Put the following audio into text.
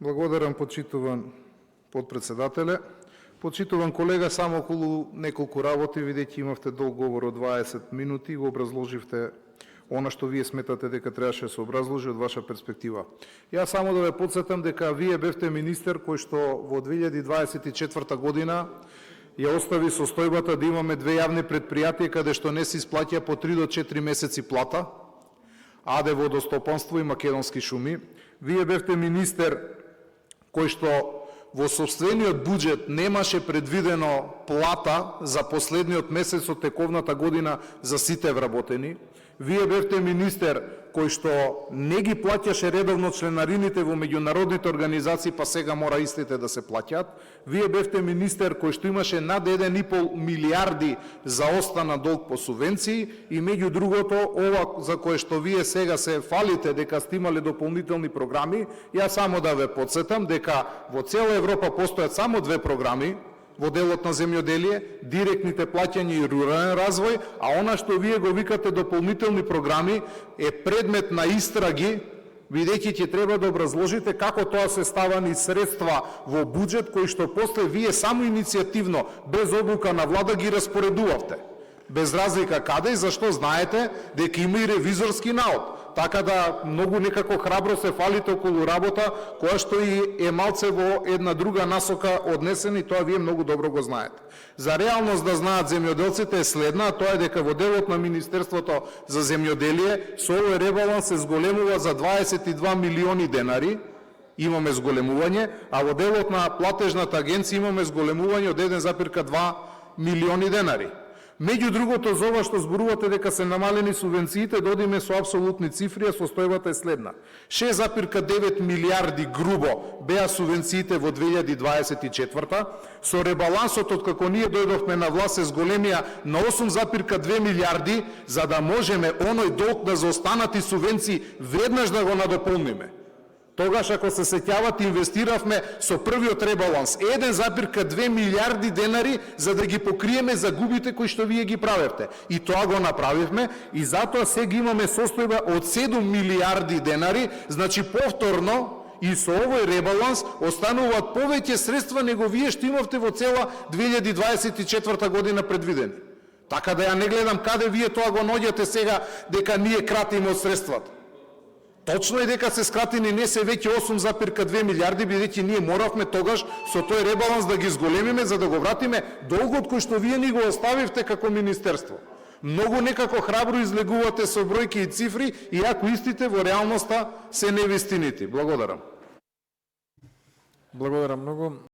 Благодарам, почитуван подпредседателе. Почитуван колега, само околу неколку работи, видејќи имавте долг говор од 20 минути и го образложивте она што вие сметате дека требаше да се образложи од ваша перспектива. Јас само да ве подсетам дека вие бевте министер кој што во 2024 година ја остави состојбата да имаме две јавни предпријатија каде што не се исплаќа по 3 до 4 месеци плата, АД Водостопанство и Македонски шуми. Вие бевте министер кој што во сопствениот буџет немаше предвидено плата за последниот месец од тековната година за сите вработени. Вие бевте министер кој што не ги плаќаше редовно членарините во меѓународните организации, па сега мора истите да се плаќаат. Вие бевте министер кој што имаше над 1,5 милиарди за остана долг по субвенции и меѓу другото, ова за кое што вие сега се фалите дека сте имале дополнителни програми, ја само да ве подсетам дека во цела Европа постојат само две програми во делот на земјоделие, директните плаќања и рурален развој, а она што вие го викате дополнителни програми е предмет на истраги, бидејќи ќе треба да образложите како тоа се ставани средства во буџет кои што после вие само иницијативно, без одлука на влада, ги распоредувавте. Без разлика каде и зашто знаете дека има и ревизорски наод. Така да многу некако храбро се фалите околу работа, која што и е малце во една друга насока однесена и тоа вие многу добро го знаете. За реалност да знаат земјоделците е следна, а тоа е дека во делот на Министерството за земјоделие со овој ребаланс се зголемува за 22 милиони денари, имаме зголемување, а во делот на платежната агенција имаме зголемување од 1,2 милиони денари. Меѓу другото, за ова што зборувате дека се намалени субвенциите, додиме со апсолутни цифри, а состојбата е следна. 6,9 милиарди грубо беа субвенциите во 2024, со ребалансот од како ние дојдовме на власт се зголемија на 8,2 милиарди, за да можеме оној долг на заостанати субвенции веднаш да го надополниме. Тогаш, ако се сеќавате, инвестиравме со првиот ребаланс 1,2 милиарди денари за да ги покриеме загубите кои што вие ги правевте. И тоа го направивме и затоа сега имаме состојба од 7 милиарди денари, значи повторно и со овој ребаланс остануваат повеќе средства него вие што имавте во цела 2024 година предвидени. Така да ја не гледам каде вие тоа го наоѓате сега дека ние кратиме од средствата. Точно е дека се скратени не се веќе 8,2 милиарди, бидејќи ние моравме тогаш со тој ребаланс да ги зголемиме за да го вратиме долгот кој што вие ни го оставивте како министерство. Многу некако храбро излегувате со бројки и цифри, иако истите во реалноста се невистините. Благодарам. Благодарам многу.